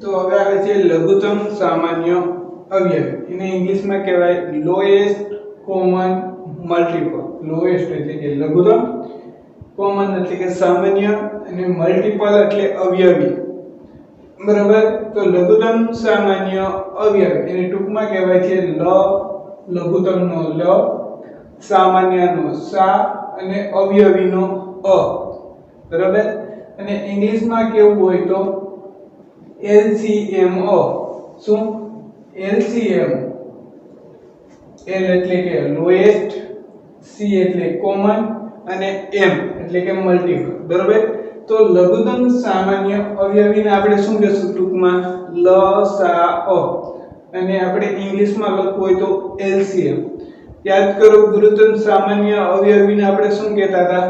તો હવે આવે છે લઘુત્તમ સામાન્ય અવયવી. એને ઇંગ્લિશમાં કહેવાય લોએસ્ટ કોમન મલ્ટીપલ. લોએસ્ટ એટલે કે લઘુત્તમ, કોમન એટલે કે સામાન્ય, અને મલ્ટીપલ એટલે અવયવી. બરાબર. તો લઘુત્તમ સામાન્ય અવયવી એને ટૂંકમાં કહેવાય છે લઘુત્તમનો લ, સામાન્યનો સા અને અવયવીનો અ. બરાબર. અને ઇંગ્લિશમાં કેવું હોય તો LCM. શું? LCM. L એટલે કે લોએસ્ટ, C એટલે કોમન, અને M એટલે કે મલ્ટીપલ. બરાબર. તો લઘુત્તમ સામાન્ય અવયવીને આપણે શું કહેશું ટૂંકમાં લસા અ, અને આપણે ઇંગ્લિશમાં લખવું હોય તો LCM. યાદ કરો, ગુરુત્તમ સામાન્ય અવયવીને આપણે શું કહેતા હતા?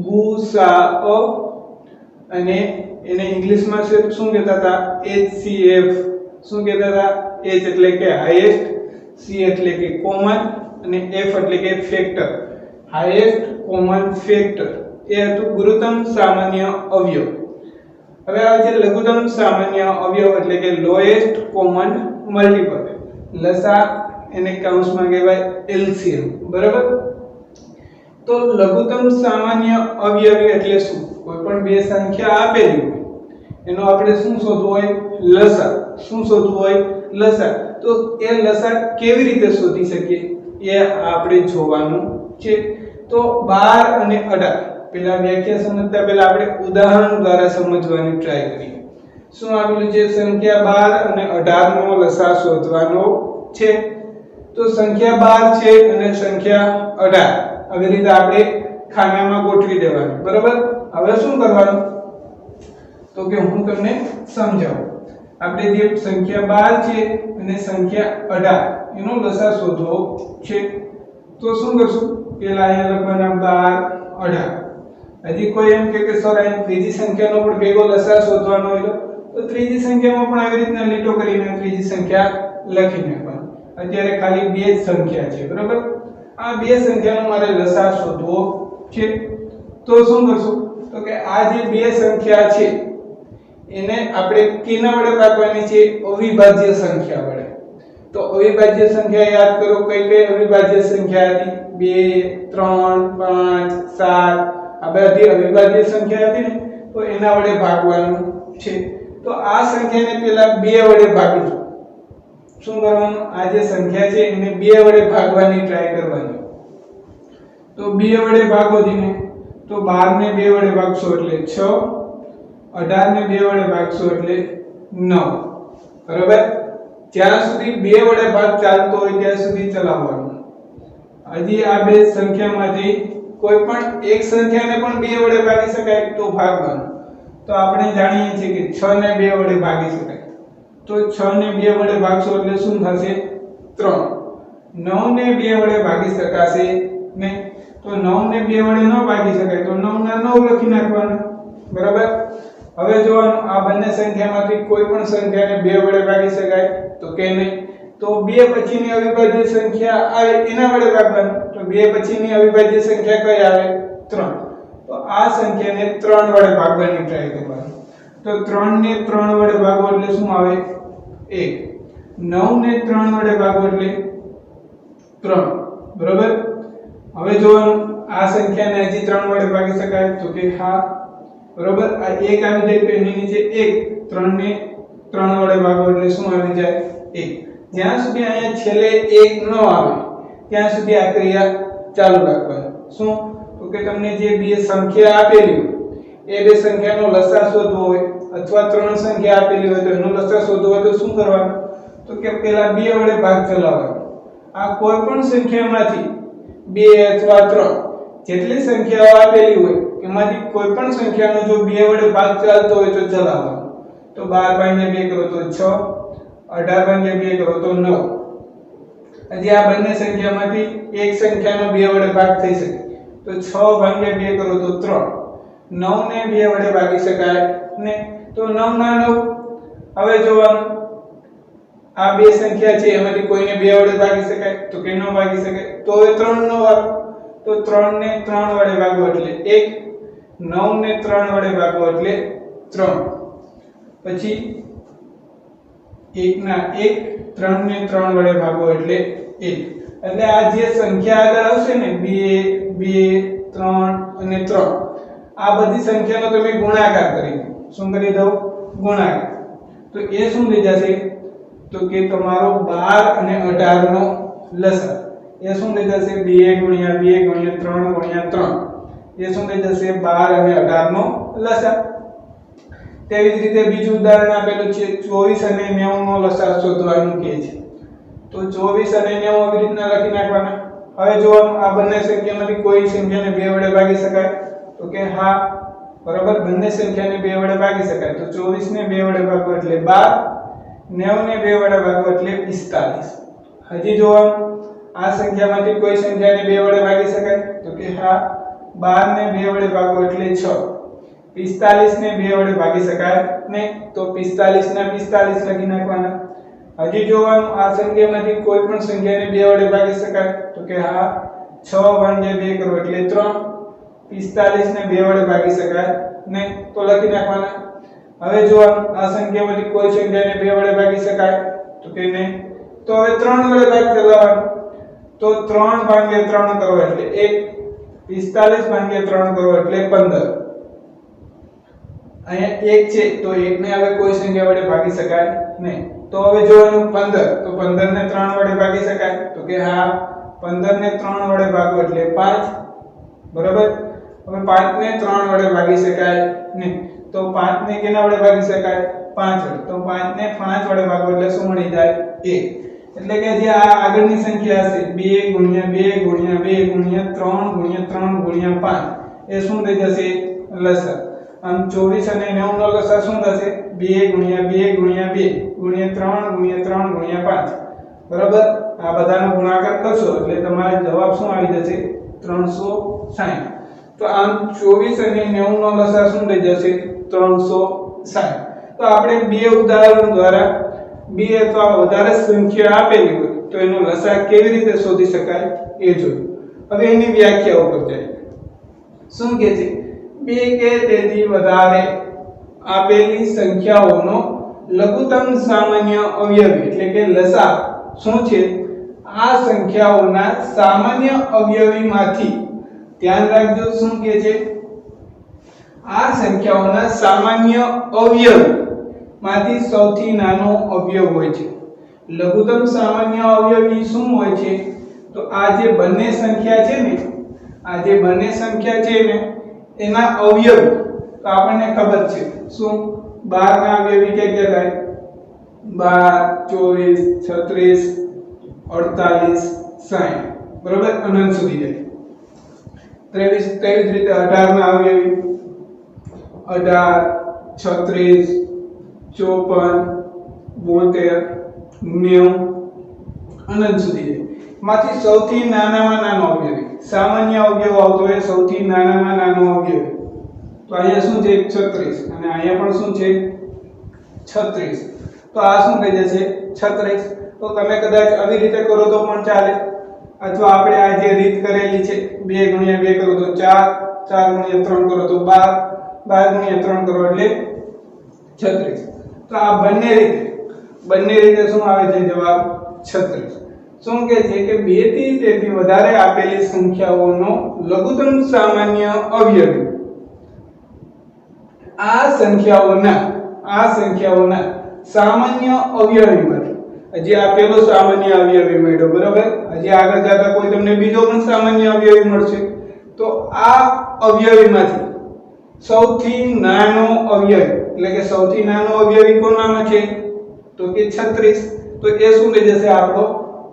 ગુસાઅ. અને એને ઇંગ્લિશમાં શું કહેતા હતા? HCF. શું કહેતા હતા? H એટલે કે હાઈએસ્ટ, C એટલે કે કોમન, અને F એટલે કે ફેક્ટર. હાઈએસ્ટ કોમન ફેક્ટર એ હતું ગુરુત્તમ સામાન્ય અવયવ. હવે આવે છે લઘુત્તમ સામાન્ય અવયવ એટલે કે લોએસ્ટ કોમન મલ્ટીપલ. લસા એને કૌંસમાં કહેવાય LCM. બરાબર. તો લઘુત્તમ સામાન્ય અવયવી એટલે શું? કોઈ પણ બે સંખ્યા આપેલી હોય એનો આપણે શું શોધવું હોય? લસા. શું શોધવું હોય? લસા. તો એ લસા કેવી રીતે શોધી શકીએ એ આપણે જોવાનું છે. તો 12 અને 18 પેલા વ્યાખ્યા સમજતા પહેલા આપણે ઉદાહરણ દ્વારા સમજવાની ટ્રાય કરીએ. શું આપેલું છે? સંખ્યા 12 અને 18 નો લસા શોધવાનો છે. તો સંખ્યા 12 છે અને સંખ્યા 18 આવી રીતે આપણે ખાનામાં ગોઠવી દેવાનું. બરાબર. હવે શું કરવાનું તો કે હું તમને સમજાવું. આપણે જે સંખ્યા 12 છે અને સંખ્યા 18 એનો લસા શોધવો છે. તો શું કરશું? પેલા અહીંયા લખવાના 12 18. હજી કોઈ એમ કે સર અહીં ત્રીજી સંખ્યાનો પણ ભેગો લસા શોધવાનો હોય તો ત્રીજી સંખ્યામાં પણ આવી રીતના લીટો કરીને ત્રીજી સંખ્યા લખી નાખવાની. અત્યારે ખાલી બે જ સંખ્યા છે. બરાબર. આ બે સંખ્યાનો મારે લસા શોધવો છે. તો શું કરશું તો કે આ જે બે સંખ્યા છે એને આપણે કેના વડે ભાગવાની છે? અવિભાજ્ય સંખ્યા વડે. તો અવિભાજ્ય સંખ્યા યાદ કરો, કઈ કઈ અવિભાજ્ય સંખ્યા હતી? 2 3 5 7. આ બધી અવિભાજ્ય સંખ્યા હતી ને, તો એના વડે ભાગવાનું છે. તો આ સંખ્યાને પહેલા 2 વડે ભાગીશું. શું કરવાનું? આ જે સંખ્યા છે એને 2 વડે ભાગવાની ટ્રાય કરવાની. તો 2 વડે ભાગો દીને. તો 12 ને 2 વડે ભાગશો એટલે 6, 18 ને 2 વડે ભાગશો એટલે 9. બરાબર. જ્યાં સુધી 2 વડે ભાગ ચાલતો હોય ત્યાં સુધી ચલાવવાનું. હજી આ બે સંખ્યામાંથી કોઈ પણ એક સંખ્યાને પણ 2 વડે ભાગી શકાય તો ભાગવાનું. તો આપણે જાણીએ છીએ કે 6 ને 2 વડે ભાગી શકાય. તો 6 ને 2 વડે ભાગશો એટલે શું થશે? 3. 9 ને 2 વડે ભાગી શકાશે નહીં. તો 9 ને 2 વડે ન ભાગી શકાય તો 9 ના 9 લખી નાખવાના. બરાબર. હવે જોવાનું, આ બંને સંખ્યામાંથી કોઈ પણ સંખ્યાને 2 વડે ભાગી શકાય તો કે નહીં. તો 2 પછીની અવિભાજ્ય સંખ્યા આવે એના વડે ભાગવાનું. તો 2 પછીની અવિભાજ્ય સંખ્યા કઈ આવે? 3. તો આ સંખ્યાને 3 વડે ભાગવાની ટ્રાય કરવાની. તો 3 ને 3 વડે ભાગો એટલે શું આવે? 1. 9 ને 3 વડે ભાગો એટલે 3. બરાબર. હવે જોવાનું, આ સંખ્યાને હજી 3 વડે ભાગી શકાય તો કે હા. બરાબર. આ 1 આવી જાય તો એની નીચે 1. 3 ને 3 વડે ભાગો એટલે શું આવી જાય? 1. જ્યાં સુધી અહીંયા છેલ્લે 1 ન આવે ત્યાં સુધી આ ક્રિયા ચાલુ રાખવાની. શું? તો કે તમને જે બે સંખ્યા આપેલી હોય એ બે સંખ્યાનો લસા શોધવો હોય અથવા 3 સંખ્યા આપેલી હોય તો એનો લસા શોધવો હોય તો શું કરવાનું? તો કે પહેલા 2 વડે ભાગ ચલાવવાનો. આ કોઈ પણ સંખ્યામાંથી 2 અથવા 3 જેટલી સંખ્યાઓ આપેલી હોય એમાંથી કોઈ પણ સંખ્યાનો જો 2 વડે ભાગ ચાલતો હોય તો ચલાવવાનો. તો 12 ભાગ્યા 2 કરો તો 6, 18 ભાગ્યા 2 કરો તો 9. હજી આ બંને સંખ્યામાંથી એક સંખ્યાનો 2 વડે ભાગ થઈ શકે. તો 6 ભાગ્યા 2 કરો તો 3. 9 ને 2 વડે ભાગી શકાય ને. તો 9 ના 9. હવે જોવાનું, આ બે સંખ્યા છે એમાંથી કોઈને 2 વડે ભાગી શકાય તો કે ન ભાગી શકાય. તો હવે 3 નો વારો. તો 3 ને 3 વડે ભાગો એટલે 1. 9 ને 3 વડે ભાગો એટલે 3. પછી 1 ના 1, 3 ને 3 વડે ભાગો એટલે 1. એટલે આ જે સંખ્યા આગળ આવશે ને 2 2 3 અને 3 આ બધી સંખ્યાનો તમે ગુણાકાર કરી દો. શું કરી દો? ગુણાકાર. તો એ શું થઈ જશે? તો કે તમારો 12 અને 18 નો લસા એ શું થઈ જશે? 2 ગુણ્યા 2 ગુણ્યા 3 ગુણ્યા 3 એ શું થઈ જશે? 12 અને 18 નો લસા. તેવી જ રીતે બીજું ઉદાહરણ આપેલું છે 24 અને 90 નો લસા શોધવાનું કહે છે. તો 24 અને 90 આવી રીતના લખી નાખવાના. હવે જોવાનું આ બંને સંખ્યામાંથી કોઈ સંખ્યાને 2 વડે ભાગી શકાય? તો કે હા, બરાબર, બંને સંખ્યાને 2 વડે ભાગી શકાય. તો 24 ને 2 વડે ભાગો એટલે 12, 90 ને 2 વડે ભાગો એટલે 45. હજી જોવાનું આ સંખ્યામાંથી કોઈ સંખ્યાને 2 વડે ભાગી શકાય? તો કે હા, 12 ને 2 વડે ભાગો એટલે 6. 45 ને 2 વડે ભાગી શકાય નહીં, તો 45 ના 45 લખી નાખવાના. હજી જોવાનું આ સંખ્યામાંથી કોઈ પણ સંખ્યાને 2 વડે ભાગી શકાય? તો કે હા, 6 ભાગ્યા 2 કરો એટલે 3. 45 ને 2 વડે ભાગી શકાય નહીં, તો લખી નાખવાના. હવે જોવાનું આ સંખ્યામાંથી કોઈ સંખ્યાને 2 વડે ભાગી શકાય? તો કે નહીં. તો હવે 3 વડે ભાગ ચલાવવાનો. તો 3 ભાગ્યા 3 કરો એટલે 1. 45 ભાગ્યા 3 કરો એટલે 15. અહીંયા 1 છે તો 1 ને હવે કોઈ સંખ્યા વડે ભાગી શકાય નહીં. તો હવે જોવાનું 15. તો 15 ને 3 વડે ભાગી શકાય? તો કે હા, 15 ને 3 વડે ભાગો એટલે 5. બરાબર. હવે 5 ને 3 વડે ભાગી શકાય નહીં. તો 5 ને કેના વડે ભાગી શકાય? 5 વડે. તો 5 ને 5 વડે ભાગો એટલે શું મળી જાય? 1. એટલે કે જે આ આગળની સંખ્યા હશે 2 ગુણ્યા 2 ગુણ્યા 2 ગુણ્યા 3 ગુણ્યા 3 ગુણ્યા 5 એ શું થઈ જશે? લસા. આમ 24 અને 90 નો લસા શું થશે? 2 ગુણ્યા 2 ગુણ્યા 2 ગુણ્યા 3 ગુણ્યા 3 ગુણ્યા 5. બરાબર. આ બધાનો ગુણાકાર કરશો એટલે તમારો જવાબ શું આવી જશે? 360. તો આમ 24 અને 90 નો લસા શું થઈ જશે? 360. તો આપણે બે ઉદાહરણ દ્વારા બે અથવા વધારે સંખ્યા આપેલી હોય તો એનો લસા કેવી રીતે શોધી શકાય એ જોયું. હવે એની વ્યાખ્યા ઉપર જઈએ. શું કહે છે? બે કે તેથી વધારે આપેલી સંખ્યાઓનો લઘુત્તમ સામાન્ય અવયવી એટલે કે લસા શું છે? આ સંખ્યાઓના સામાન્ય અવયવીમાંથી, ધ્યાન રાખજો શું કહે છે? આ સંખ્યાઓના સામાન્ય અવયવમાંથી સૌથી નાનો અવયવ હોય છે. લઘુત્તમ સામાન્ય અવયવી શું હોય છે? તો આ જે બંને સંખ્યા છે ને, આ જે બંને સંખ્યા છે ને એના અવયવ તો આપણને ખબર છે શું? 12 ના અવયવી કે થાય? 12 24 36 48 60. બરોબર, અનંત સુધી જાય. 23 તેવી જ રીતે 18 ના અવયવી 18 36 54 72 90 અનંત સુધી જાય. માંથી સૌથી નાનામાં નાનો અવયવી, સામાન્ય અવયવ આવતો હોય સૌથી નાનામાં નાનો અવયવી. તો અહીંયા શું છે? 36 અને અહીંયા પણ શું છે? 36. તો આ શું થઈ જશે? 36. તો તમે કદાચ આવી રીતે કરો તો પણ ચાલે, અથવા આપણે આ જે રીત કરેલી છે 2 ગુણ્યા 2 કરો તો 4, 4 ગુણ્યા 3 કરો તો 12, 12 ગુણ્યા 3 કરો એટલે 36. તો આ બંને રીતે શું આવે છે? જવાબ 36. શું કહે છે કે 2 થી તેથી વધારે આપેલી સંખ્યાઓનો લઘુત્તમ સામાન્ય અવયવી આ સંખ્યાઓના સામાન્ય અવયવીમાંથી, હજી આ પેલો સામાન્ય અવયવી મળ્યો, બરાબર, હજી આગળ જતા કોઈ તમને બીજો પણ સામાન્ય અવયવી મળશે. તો આ અવયવીમાંથી સૌથી નાનો અવયવી એટલે કે સૌથી નાનો અવયવી કોનામાં છે? તો કે 36. તો એ શું થઈ જશે? આપણો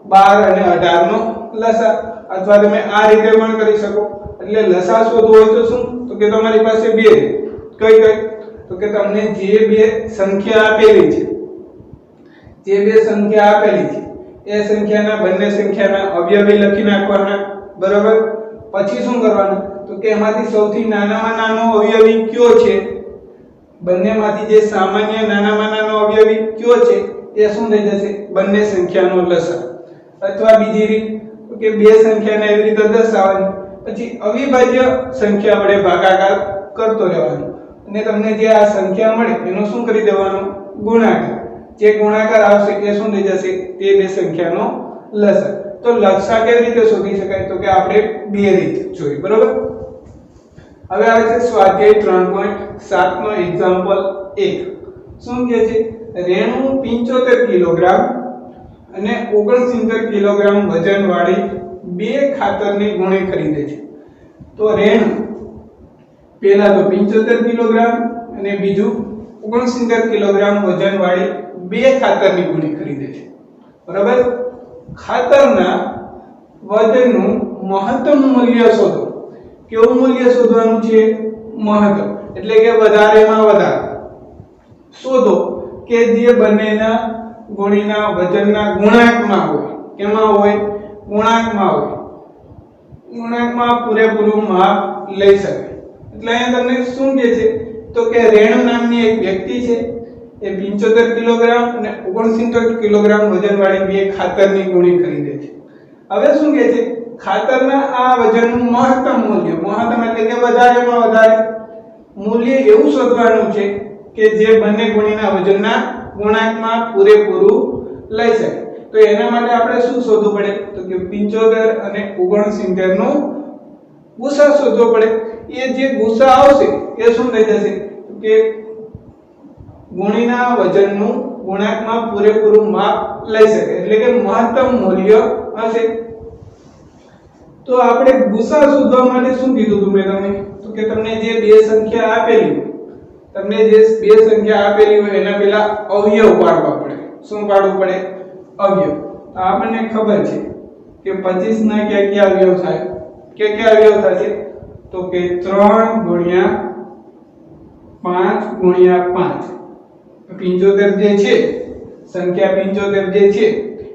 12 અને 18 નો લસા. અથવા તમે આ રીતે પણ કરી શકો. એટલે લસા શોધવો હોય તો શું? તો કે તમારી પાસે બે કઈ તો કે તમને જે બે સંખ્યા આપેલી છે એ સંખ્યાના બંને સંખ્યાના અવયવી લખી નાખવાના. બરાબર. પછી શું કરવાનું? તો કે એમાંથી સૌથી નાનામાં નાનો અવયવી કયો છે? બંનેમાંથી જે સામાન્ય નાનામાં નાનો અવયવી કયો છે એ શું થઈ જશે? બંને સંખ્યાનો લસા. અથવા બીજી રીત કે બે સંખ્યાને એવી રીતે દર્શાવવાની, પછી અવિભાજ્ય સંખ્યા વડે ભાગાકાર કરતો રહેવાનો અને તમને જે આ સંખ્યા મળે એનો શું કરી દેવાનો? ગુણાકાર. જે ગુણાકાર આવશે એ શું થઈ જશે તે બે સંખ્યાનો લસા તો લસા કેવી રીતે શોધી શકાય તો કે આપણે બે રીત જોઈ બરોબર હવે આવે છે સ્વાધ્યાય 3.7 નો એક્ઝામ્પલ 1 શું કહે છે રેણુ 75 કિલોગ્રામ અને 69 કિલોગ્રામ વજન વાળી બે ખાતરની ગુણી ખરીદે છે તો રેણુ પહેલા તો 75 કિલોગ્રામ અને બીજું 69 કિલોગ્રામ વજન વાળી બે ખાતરની ગુણી ખરીદે છે બરાબર ખાતરના વજનનું મહત્તમ મૂલ્ય શોધો કેવું મૂલ્ય શોધવાનું છે મહત્તમ એટલે કે વધારેમાં વધારે શોધો કે જે બંનેના ગુણીના વજનના ગુણાંકમાં હોય કેમાં હોય ગુણાંકમાં પૂરેપૂરું માપ લઈ શકે એટલે અહીંયા તમને શું કહે છે તો કે રેણુ નામની એક વ્યક્તિ છે એ 75 કિલોગ્રામ અને 69 કિલોગ્રામ વજનવાળી બે ખાતરની ગુણી ખરીદે છે હવે શું કહે છે ખાતરના આ વજનનું મહત્તમ એટલે કે વધારેમાં વધારે મૂલ્ય એવું શોધવાનું છે કે જે બંને ગુણીના વજનના ગુણાંકમાં પૂરેપૂરું લઈ શકે તો એના માટે આપણે શું શોધવું પડે તો કે 75 અને 69 નો ગુસા શોધવો પડે એ જે ગુસા આવશે એ શું થઈ જશે કે ગુણીના વજનનું ગુણાંકમાં પૂરેપૂરું માપ લઈ શકે એટલે કે મહત્તમ મૂલ્ય હશે તો આપણે ગુસા શોધવા માટે શું કીધું હતું મેં તમને તો કે તમને જે બે સંખ્યા આપેલી હોય એના પહેલા અવયવ પાડવા પડે શું પાડવું પડે અવયવ તો આપણને ખબર છે કે 25 ના કયા અવયવ થાય કયા અવયવ થશે તો કે 3 ગુણ્યા 5 ગુણ્યા 5 75 જે છે સંખ્યા 75 જે છે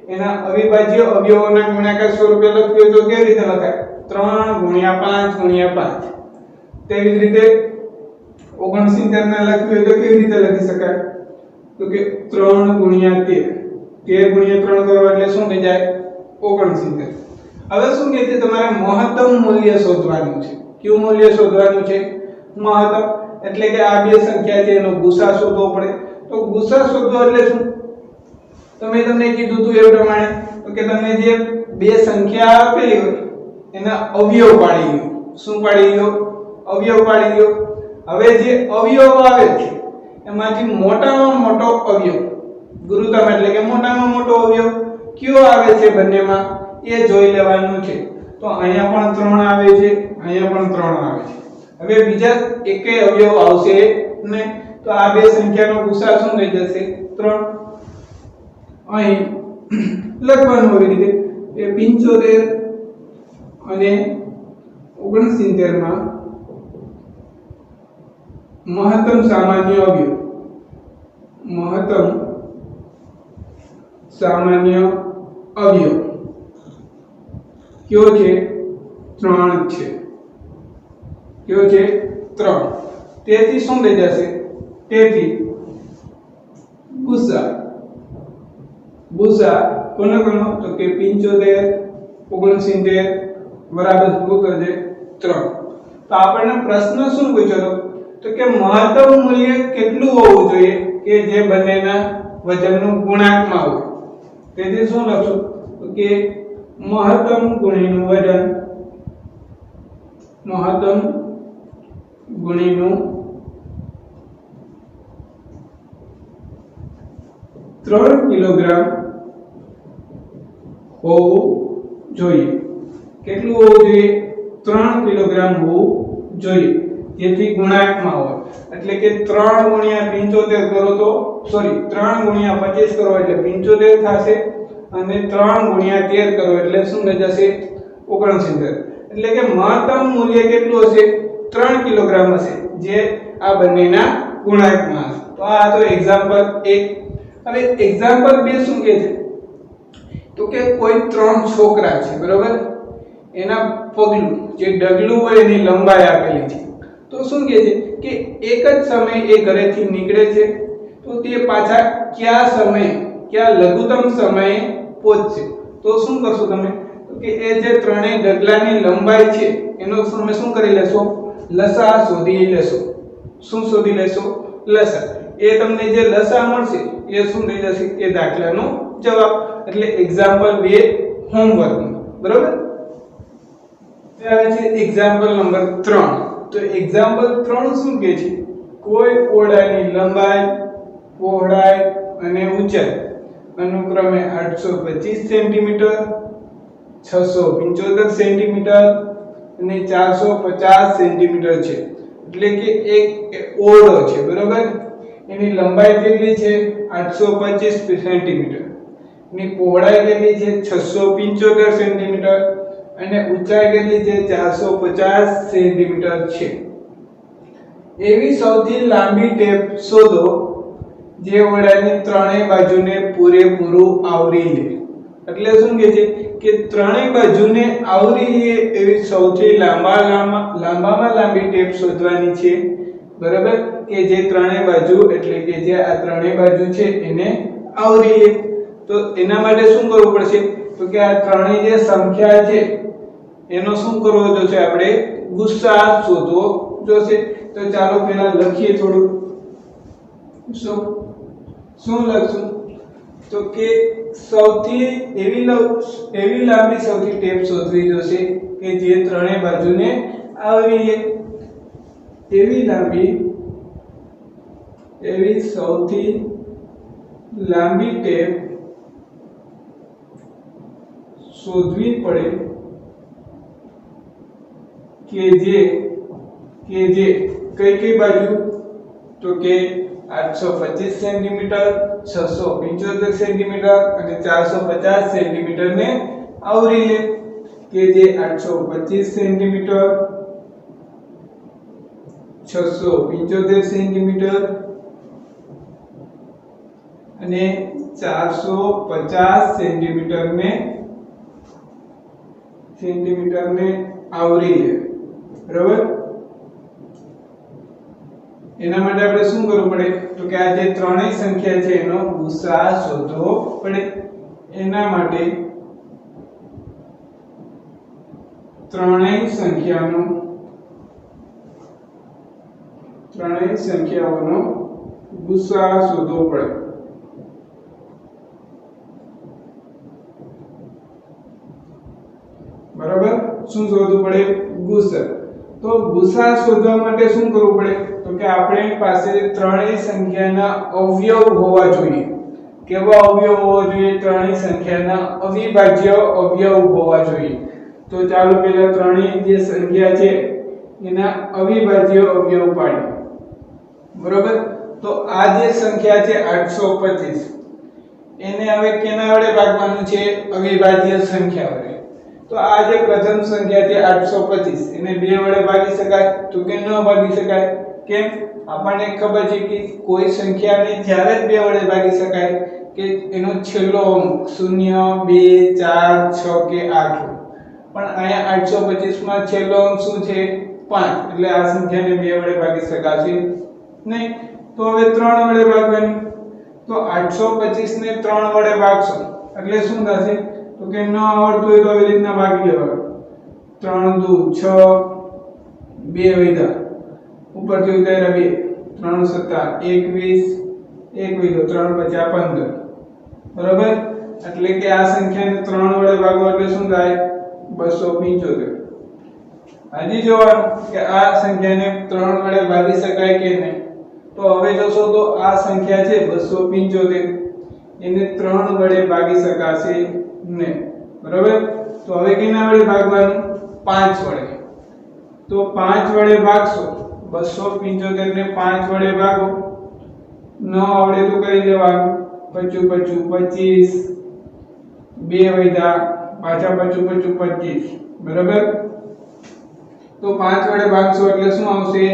એના અવિભાજ્ય અવયવોના ગુણાકાર સ્વરૂપે લખ્યું તો કેવી રીતે લખાય 3 ગુણ્યા 5 ગુણ્યા 5 તેવી જ રીતે 69 ના લખ્યું તો કેવી રીતે લખી શકાય તો કે 3 ગુણ્યા 13 13 ગુણ્યા 3 કરો એટલે શું થઈ જાય 69 હવે શું કહે છે તમારે મહત્તમ મૂલ્ય શોધવાનું છે કયું મૂલ્ય શોધવાનું છે મહત્તમ એટલે કે આ બે સંખ્યા છે એનો ગુસા શોધવો પડે તો ગુસા શોધવો એટલે શું તમને કીધું હતું એ પ્રમાણે તો કે તમને જે બે સંખ્યા આપેલી હોય એના અવયવ પાડી લો શું પાડી લો અવયવ પાડી લો હવે જે અવયવ આવે છે એમાંથી મોટામાં મોટો અવયવ ગુરુત્તમ એટલે કે મોટામાં મોટો અવયવ કયો આવે છે બંનેમાં એ જોઈ લેવાનું છે તો અહીંયા પણ 3 આવે છે અહીંયા પણ 3 આવે છે હવે બીજા એકેય અવયવ આવશે ને તો આ બે સંખ્યાનો ગુસા શું થઈ જશે 3 અહીં લખવાનું આવી રીતે એ 75 અને 69 માં મહત્તમ સામાન્ય અવયવ કયો છે 3 છે કયો છે 3 તેથી શું થઈ જશે તેથી ગુસા કોનો તો કે 75 69 બરાબર શું થશે 3 તો આપણને પ્રશ્ન શું પૂછ્યો તો કે મહત્તમ મૂલ્ય કેટલું હોવું જોઈએ કે જે બંનેના વજનનું ગુણાંકમાં હોય તેથી શું લખશું તો કે મહત્તમ ગુણીનું વજન મહત્તમ ગુણીનું 3 કિલોગ્રામ હોવું જોઈએ કેટલું હોવું જોઈએ 3 કિલોગ્રામ હોવું જોઈએ જેથી ગુણાંકમાં હોય એટલે કે 3 ગુણ્યા 75 કરો તો 3 ગુણ્યા 25 કરો એટલે 75 થશે અને 3 ગુણ્યા 13 કરો એટલે શું થઈ જશે 69 એટલે કે મહત્તમ મૂલ્ય કેટલું હશે 3 કિલોગ્રામ હશે જે આ બંનેના ગુણાંકમાં હશે તો આ તો એક્ઝામ્પલ 1 હવે એક્ઝામ્પલ 2 શું કહે છે તો કે કોઈ 3 છોકરા છે બરોબર એના પગલું જે ડગલું હોય એની લંબાઈ આપેલી છે તો શું કહે છે કે એક જ સમયે એ ઘરેથી નીકળે છે તો તે પાછા કયા લઘુત્તમ સમયે પહોંચશે તો શું કરશો તમે તો કે એ જે ત્રણેય ડગલાની લંબાઈ છે એનો તમે શું કરી લેશો લસા શોધી લેશો શું શોધી લેશો લસા એ તમને જે લસા મળશે એ શું થઈ જશે એ દાખલાનો જવાબ એટલે એક્ઝામ્પલ 2 હોમવર્ક બરાબર આવે છે એક્ઝામ્પલ નંબર 3 તો એક્ઝામ્પલ 3 શું કહે છે કોઈ ઓરડાની લંબાઈ પહોળાઈ અને ઊંચાઈ અનુક્રમે 825 સેન્ટીમીટર 675 સેન્ટીમીટર અને 450 સેન્ટીમીટર છે એટલે કે એક ઓરડો છે બરાબર એની લંબાઈ કેટલી છે 825 સેન્ટીમીટર એની પહોળાઈ કેટલી છે 675 સેન્ટીમીટર અને ઊંચાઈ કેટલી છે 450 સેન્ટીમીટર છે એવી સૌથી લાંબી ટેપ શોધો જે ઓરડાની ત્રણેય બાજુને પૂરેપૂરું આવરી લે એટલે શું કહે છે કે ત્રણેય બાજુને આવરી લે એવી સૌથી લાંબામાં લાંબી ટેપ શોધવાની છે બરાબર કે જે ત્રણેય બાજુ એટલે કે જે આ ત્રણેય બાજુ છે એને આવરી લે તો એના માટે શું કરવું પડશે તો કે આ ત્રણેય જે સંખ્યા છે એનો શું કરવો જોશે આપણે ગુસ્સા શોધવો જોશે તો ચાલો પહેલા લખીએ થોડું શું લખશું તો કે સૌથી એવી લાંબી સૌથી ટેપ શોધવી જોશે કે જે ત્રણેય બાજુને આવરી લે એવી સૌથી લાંબી ટેપ શોધવી પડે કે જે કઈ બાજુ તો કે 825 સેન્ટીમીટર 675 સેન્ટીમીટર અને 450 સેન્ટીમીટર ને આવરી લે કે જે 825 સેન્ટીમીટર 675 સેન્ટીમીટર અને 450 સેન્ટીમીટર ને આવરી લે બરાબર એના માટે આપણે શું કરવું પડે તો કે આ જે ત્રણેય સંખ્યા છે એનો ગુસા શોધવો પડે એના માટે ત્રણેય સંખ્યાઓનો ગુસા શોધવો પડે બરાબર શું શોધવું પડે ગુસા તો ગુસા શોધવા માટે શું કરવું પડે તો કે આપણી પાસે ત્રણેય સંખ્યાના અવયવ હોવા જોઈએ કેવા અવયવ હોવા જોઈએ ત્રણેય સંખ્યાના અવિભાજ્ય અવયવ હોવા જોઈએ તો ચાલો પહેલા ત્રણેય જે સંખ્યા છે એના અવિભાજ્ય અવયવ પાડીએ બરોબર તો આ જે સંખ્યા છે 825 એને હવે કેના વડે ભાગવાનું છે અવિભાજ્ય સંખ્યા વડે તો આ જે પ્રથમ સંખ્યા છે 825 એને બે વડે ભાગી શકાય તો કે ન ભાગી શકાય કેમ આપણને ખબર છે કે કોઈ સંખ્યાને જ્યારે જ બે વડે ભાગી શકાય કે એનો છેલ્લો અંક 0 2 4 6 કે 8 પણ અહીંયા 825 માં છેલ્લો અંક શું છે 5 એટલે આ સંખ્યાને બે વડે ભાગી શકાશે નહીં તો હવે 3 વડે ભાગવાની તો 825 ને 3 વડે ભાગશો એટલે શું થશે તો કે ન આવડતું હોય તો આવી રીતના ભાગી લેવાનું 3 દુ 6 2 વૈધા ઉપરથી ઉતાર્યા 2 3 સત્તા 21 1 વૈધો 3 50 15 બરાબર એટલે કે આ સંખ્યાને 3 વડે ભાગો એટલે શું થાય 275 હજી જોવાનું કે આ સંખ્યાને 3 વડે ભાગી શકાય કે નહીં તો હવે જોશો તો આ સંખ્યા છે 275 એને 3 વડે ભાગી શકાશે નહીં બરાબર તો હવે કેના વડે ભાગવાનું 5 વડે તો 5 વડે ભાગશો 275 ને 5 વડે ભાગો ન આવડે તો કરી દેવાનું 25 25 2 વૈધા પાછા 25 25 બરાબર તો 5 વડે ભાગશો એટલે શું આવશે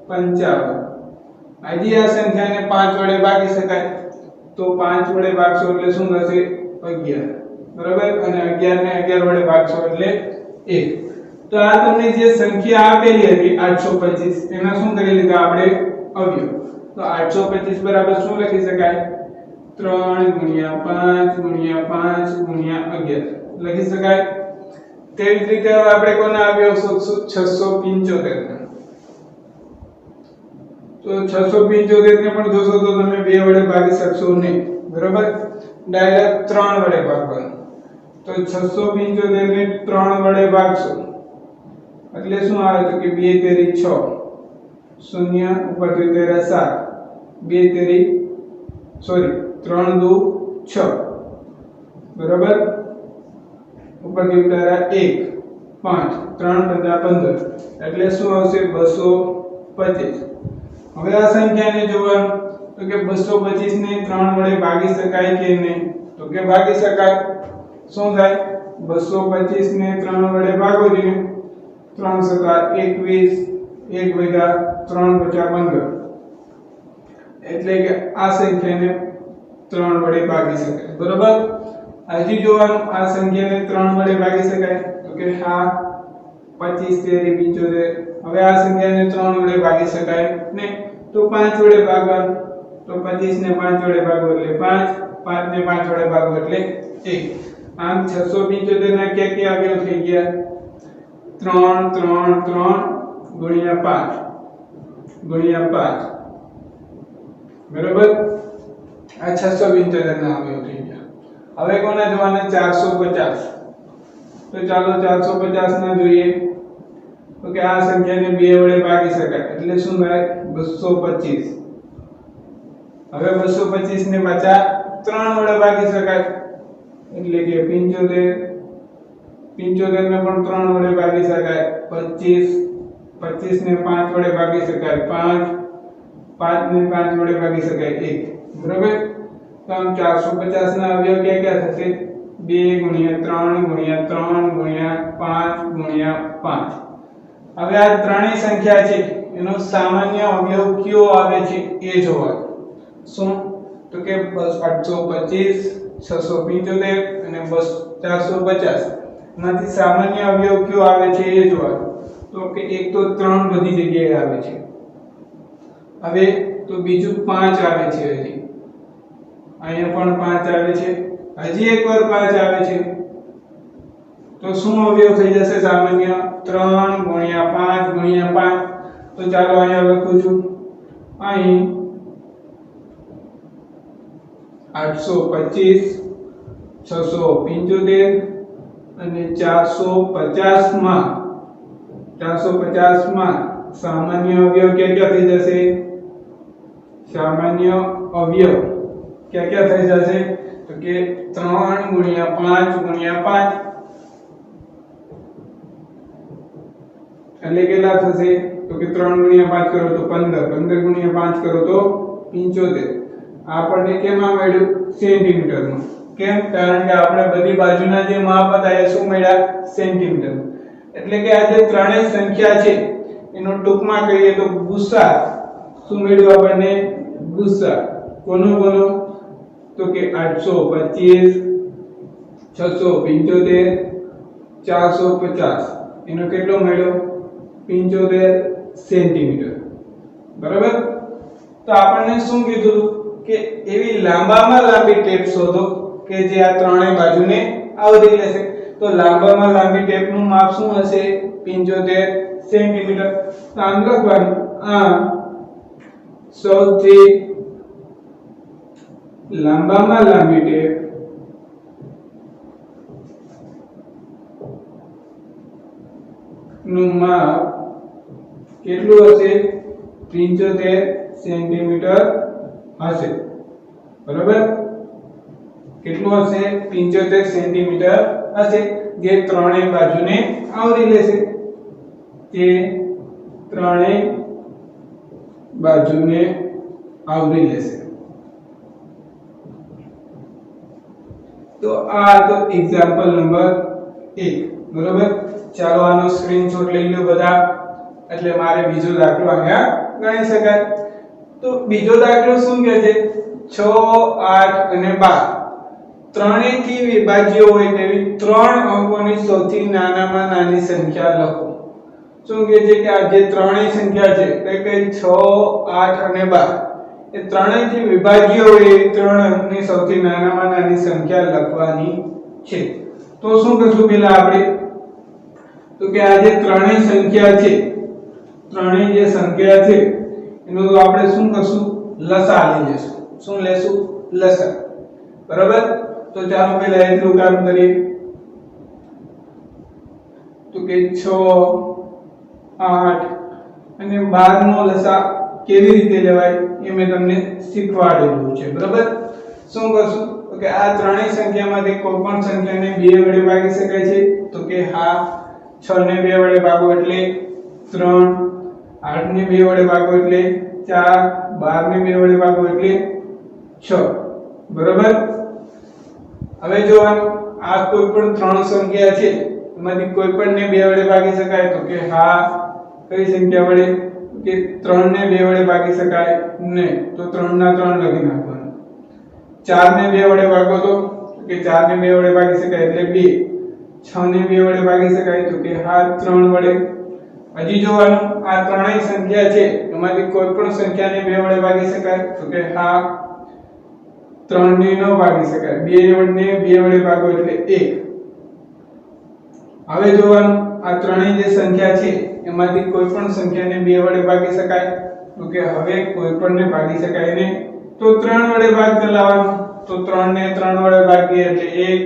55 હજી આ સંખ્યાને 5 વડે ભાગી શકાય તો 5 વડે ભાગશો એટલે શું થશે 11 બરાબર અને 11 ને 11 વડે ભાગશો એટલે 1 તો આ તમને જે સંખ્યા આપેલી હતી 825 એના શું કરી લીધા આપણે અવયવ તો 825 બરાબર શું લખી શકાય 3 * 5 * 5 * 11 લખી શકાય તેવી જ રીતે હવે આપણે કોના અવયવ શોધશું 675 ના તો 675 ને પણ જોશો તો તમે 2 વડે ભાગી શકશો નહીં, બરાબર? ડાયરેક્ટ 3 વડે ભાગવાનું. તો 675 ને 3 વડે ભાગશો એટલે શું આવે તો કે 2 તેરી 6, 0 ઉપર 2 તેરા 7, 2 તેરી સોરી 3 દુ 6, બરાબર? ઉપર 2 તેરા 1, 5, 3 પંજા 15 એટલે શું આવશે 225. હવે આ સંખ્યાને જોવાનું તો કે 225 ને 3 વડે ભાગી શકાય કે નહીં? તો કે ભાગી શકાય. શું થાય? 225 ને 3 વડે ભાગો છો 3 સતા 21, 1 વગા 3 પચા 15 એટલે કે આ સંખ્યાને 3 વડે ભાગી શકાય, બરાબર? હજી જોવાનું આ સંખ્યાને 3 વડે ભાગી શકાય તો કે હા 25 તેરી 75. હવે આ સંખ્યાને 3 વડે ભાગી શકાય ને તો 5 વડે ભાગવાનું. તો 25 ને 5 વડે ભાગો એટલે 5, 5 ને 5 વડે ભાગો એટલે 1. આમ 675 ના ક્યાં અવયવ થઈ ગયા? 3 3 3 ગુણ્યા 5, બરાબર? આ 675 ના અવયવ થઈ ગયા. હવે કોના જોવાના? 450. તો ચાલો 450 ના જોઈએ તો કે આ સંખ્યાને 2 વડે ભાગી શકાય એટલે શું થાય? 225. હવે 225 ને પાછા 3 વડે ભાગી શકાય એટલે કે 75. 75 ને પણ 3 વડે ભાગી શકાય. 25 25 ને 5 વડે ભાગી શકાય 5, 5 ને 5 વડે ભાગી શકાય 1, બરાબર? તો આમ 450 ના અવયવ ક્યાં થશે? 2 ગુણ્યા 3 ગુણ્યા 3 ગુણ્યા 5 ગુણ્યા 5. હવે આ ત્રણેય સંખ્યા છે એનો સામાન્ય અવયવ કયો આવે છે એ જોવાનું. શું? તો કે 825, 675 અને 450 માંથી સામાન્ય અવયવ કયો આવે છે એ જોવાનું. તો કે એક તો 3 બધી જગ્યાએ આવે છે. હવે તો બીજું 5 આવે છે, હજી અહીંયા પણ 5 આવે છે, હજી એકવાર 5 આવે છે. તો શું અવયવ થઈ જશે સામાન્ય? 3 ગુણ્યા 5 ગુણ્યા 5. તો ચાલો અહીંયા લખું છું. અહીં 825, 675 અને 450 માં સામાન્ય અવયવ ક્યાં થઈ જશે? સામાન્ય અવયવ ક્યાં થઈ જશે? તો કે 3 ગુણ્યા 5 ગુણ્યા 5 એટલે કેટલા થશે? તો કે 3 ગુણ્યા 5 કરો તો 15, 15 ગુણ્યા 5 કરો તો 75. આપણને કેમાં મળ્યું? સેન્ટીમીટરમાં. કેમ? કારણ કે આપણે બધી બાજુના જે માપ હતા એ શું મળ્યા? સેન્ટીમીટર. એટલે કે આ જે ત્રણેય સંખ્યા છે એનો ટૂંકમાં કહીએ તો ગુસા. શું મળ્યું આપણને? ગુસા. કોનો? તો કે 825, 675, 450 એનો કેટલો મળ્યો? 75 સેન્ટીમીટર, બરાબર? તો આપણને શું કીધું કે એવી લાંબામાં લાંબી ટેપ શોધો કે જે આ ત્રણેય બાજુને આવરી લેશે. તો લાંબામાં લાંબી ટેપનું માપ શું હશે? 75 સેન્ટીમીટર. તો આમ લખવાનું આ સૌથી લાંબામાં લાંબી ટેપ નું માપ કેટલું હશે? 75 સેન્ટીમીટર હશે, બરાબર? કેટલું હશે? 75 સેન્ટીમીટર હશે, જે ત્રણેય બાજુને આવરી લેશે. તે ત્રણેય બાજુને આવરી લેશે. તો આ તો એક્ઝામ્પલ નંબર 1, બરાબર? ચાલો આનો સ્ક્રીનશોટ લઈ લો બધા, એટલે મારે બીજો દાખલો અહીંયા ગણી શકાય. તો બીજો દાખલો શું કહે છે? 6, 8 અને 12 ત્રણેયથી વિભાજ્ય હોય તેવી ત્રણ અંકોની સૌથી નાનામાં નાની સંખ્યા લખો. શું કહે છે કે આ જે ત્રણેય સંખ્યા છે કઈ કઈ? 6, 8 અને 12 એ ત્રણેયથી વિભાજ્ય હોય એવી ત્રણ અંકની સૌથી નાનામાં નાની સંખ્યા લખવાની છે. તો શું કરશું પહેલા આપણે? તો કે આ જે ત્રણેય સંખ્યા છે, ત્રણેય જે સંખ્યા છે એનું તો આપણે શું કરશું, લસા લઈ લેશું. શું લેશું, લસા. બરાબર. તો ચાલો પહેલા એટલું કામ કરીએ. તો કે 6 8 અને 12 નો લસા કેવી રીતે લેવાય એ મેં તમને શીખવાડેલું છે. બરાબર. શું કરશું, તો કે આ ત્રણેય સંખ્યામાંથી કોઈ પણ સંખ્યાને 2 વડે ભાગી શકાય છે. તો કે હા, 6 ને 2 વડે ભાગો એટલે 3, 8 ને 2 વડે ભાગો એટલે 4, 12 ને 2 વડે ભાગો એટલે 6. બરાબર. હવે જોવાનું, આ કોઈ પણ ત્રણ સંખ્યા છે એમાંથી કોઈ પણ ને 2 વડે ભાગી શકાય. તો કે હા, કઈ સંખ્યા વડે, કે 3 ને 2 વડે ભાગી શકાય ને, તો 3 ના 3 લખી નાખવાનું. 4 ને 2 વડે ભાગો તો કે 4 ને 2 વડે ભાગી શકાય એટલે 2. 6 ને 2 વડે ભાગી શકાય તો કે હા 3 વડે. હજી જોવાનું, આ ત્રણેય સંખ્યા છે એમાંથી કોઈ પણ સંખ્યાને 2 વડે ભાગી શકાય. તો કે હા, 3 ને ન ભાગી શકાય. 2 ને 2 વડે ભાગો એટલે 1. હવે જોવાનું, આ ત્રણેય જે સંખ્યા છે એમાંથી કોઈ પણ સંખ્યાને 2 વડે ભાગી શકાય. તો કે હવે કોઈ પણ ને ભાગી શકાય નહીં, તો 3 વડે ભાગ ચલાવવાનો. તો 3 ને 3 વડે ભાગીએ એટલે 1,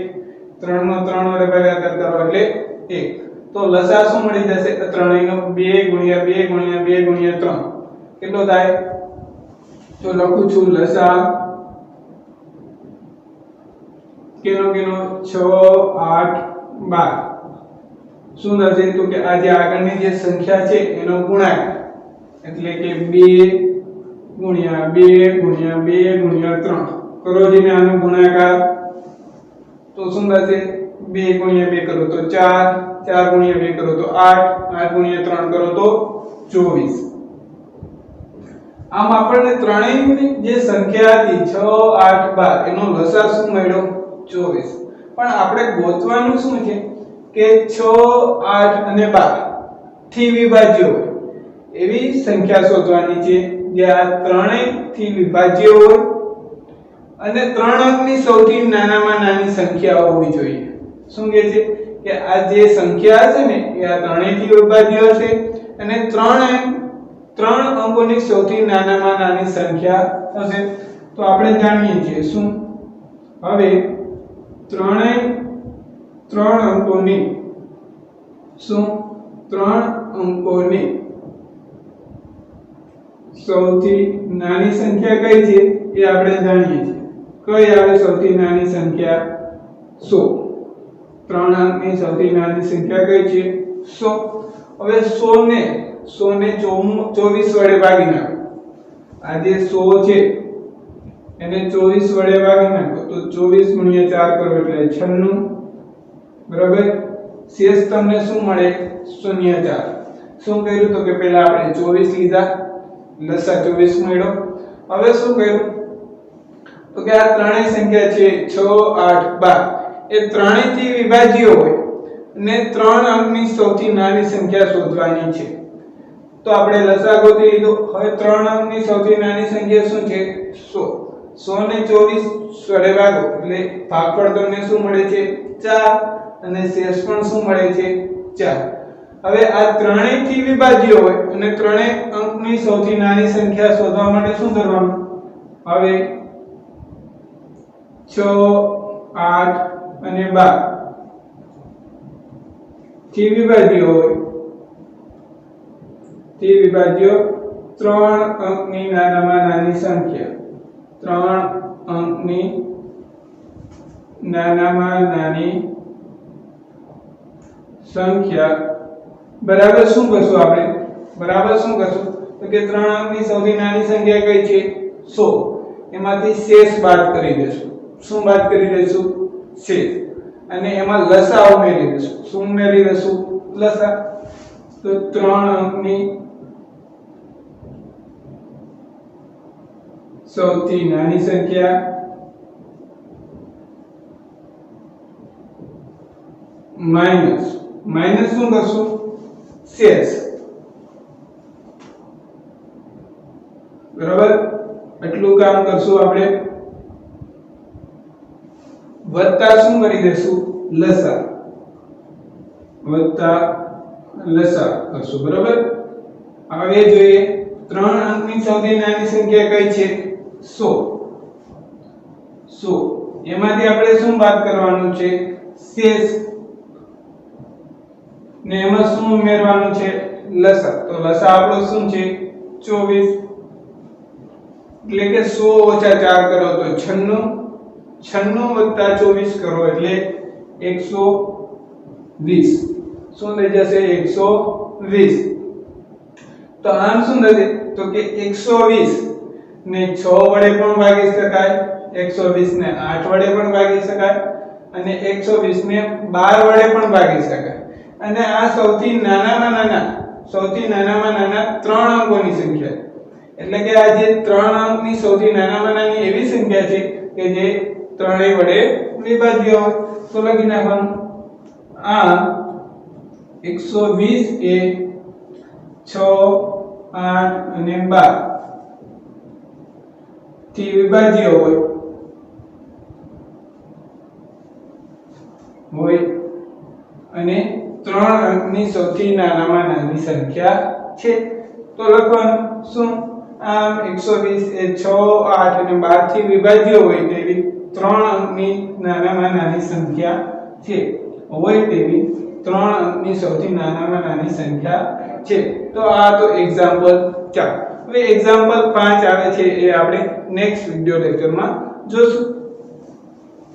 3 નો 3 વડે ભાગાકાર કરો એટલે 1. તો લસા શું મળી જશે, ત્રણેયનો 2 ગુણ્યા 2 ગુણ્યા 2 ગુણ્યા 3 કેટલો થાય. તો લખું છું લસા કેનો 6 8 12 શું થશે, તો કે આ જે આગળની જે સંખ્યા છે એનો ગુણાકાર એટલે કે 2 ગુણ્યા 2 ગુણ્યા 2 ગુણ્યા 3 કરો જેને આનો ગુણાકાર. તો શું થશે, 2 ગુણ્યા 2 કરો તો 4, 4 ગુણ્યા 2 કરો તો 8, 8 ગુણ્યા 3 કરો તો 24. આમ આપણને ત્રણેયની જે સંખ્યા હતી 6 8 12 એનો લસા શું મળ્યો, 24. પણ આપણે ગોતવાનું શું છે કે 6 8 અને 12 થી વિભાજ્ય હોય એવી સંખ્યા શોધવાની છે જે આ ત્રણેય થી વિભાજ્ય હોય અને 3 અંકની સૌથી નાનામાં નાની સંખ્યા હોવી જોઈએ. શું કહે છે કે આ જે સંખ્યા છે ને એ આ ત્રણેય થી વિભાજ્ય હશે અને 3 અંકોની સૌથી નાનામાં નાની સંખ્યા હશે. તો આપણે જાણીએ છીએ શું, હવે ત્રણેય 3 અંકોની શું 3 અંકોની સૌથી નાની સંખ્યા કઈ છે એ આપણે જાણીએ છીએ. કઈ આવે સૌથી નાની સંખ્યા, 100. 3 અંકની સૌથી નાની સંખ્યા કઈ છે, 100. હવે 100 ને 24 વડે ભાગી નાખો. આ જે 100 છે એને 24 વડે ભાગી નાખો તો 24 ગુણ્યા 4 કરો એટલે 96. બરાબર. શેષ તમને શું મળે, 0.4. શું કર્યું, તો કે પહેલા આપણે 24 લીધા, લસા 24 મળ્યો. હવે શું કર્યું, તો કે આ ત્રણેય સંખ્યા છે 6 8 12 એ ત્રણેય થી વિભાજ્ય હોય અને 3 અંકની સૌથી નાની સંખ્યા શોધવાની છે. તો આપણે લસા ગોતી લીધો. હવે 3 અંકની સૌથી નાની સંખ્યા શું છે, 100. 100 ને 24 વડે ભાગો એટલે ભાગફળ તમને શું મળે છે, 4 અને શેષ પણ શું મળે છે, 4. હવે આ ત્રણેય થી વિભાજ્ય હોય અને ત્રણેય અંકની સૌથી નાની સંખ્યા શોધવા માટે શું કરવાનું, હવે 6 8 અને 12 થી વિભાજ્ય હોય તે વિભાજ્ય 3 અંકની નાનામાં નાની સંખ્યા, 3 અંકની નાનામાં નાની સંખ્યા બરાબર શું કરશું આપણે, બરાબર શું કરશું, તો કે 3 અંકની સૌથી નાની સંખ્યા કઈ છે, 100. એમાંથી શેષ બાદ કરી દેશું. શું બાદ કરી દેશું, શેષ. અને એમાં લસા ઉમેરી દેશું. શું ઉમેરી દેશું, લસા. તો 3 અંકની સૌથી નાની સંખ્યા માઈનસ શું કરશું, શેષ. બરાબર. એટલું કામ કરશું આપણે. વત્તા શું કરી દેશું, લસા. વત્તા લસા કરશું. બરાબર. હવે જોઈએ 3 અંકની સૌથી નાની સંખ્યા કઈ છે 100 એમાંથી આપણે શું બાદ કરવાનું છે શેષ ને એમાં શું ઉમેરવાનું છે લસા તો લસા આપણો શું છે 24 એટલે કે 100 ઓછા 4 કરો તો 96 વત્તા 24 કરો એટલે 120 શું થઈ જશે 120 તો આમ શું થશે તો કે 120 ને 6 વડે પણ ભાગી શકાય 120 ને 8 વડે પણ ભાગી શકાય અને 120 ને 12 વડે પણ ભાગી શકાય અને આ સૌથી નાનામાં નાના 3 અંકોની સંખ્યા એટલે કે આ જે 3 અંકની સૌથી નાનામાં નાની એવી સંખ્યા છે કે જે ત્રણેય વડે વિભાજ્ય હોય તો લખી નાખવાનું આ 120 એ 6 8 અને 12 થી વિભાજ્ય હોય અને 3 અંકની સૌથી નાનામાં નાની સંખ્યા છે તો લખવાનું શું આમ 120 એ 6 8 અને 12 થી વિભાજ્ય હોય તેવી 3 અંકની નાનામાં નાની સંખ્યા છે હોય તેવી 3 અંકની સૌથી નાનામાં નાની સંખ્યા છે તો આ તો એક્ઝામ્પલ 4 હવે એક્ઝામ્પલ 5 આવે છે એ આપણે નેક્સ્ટ વિડિયો લેક્ચરમાં જોશું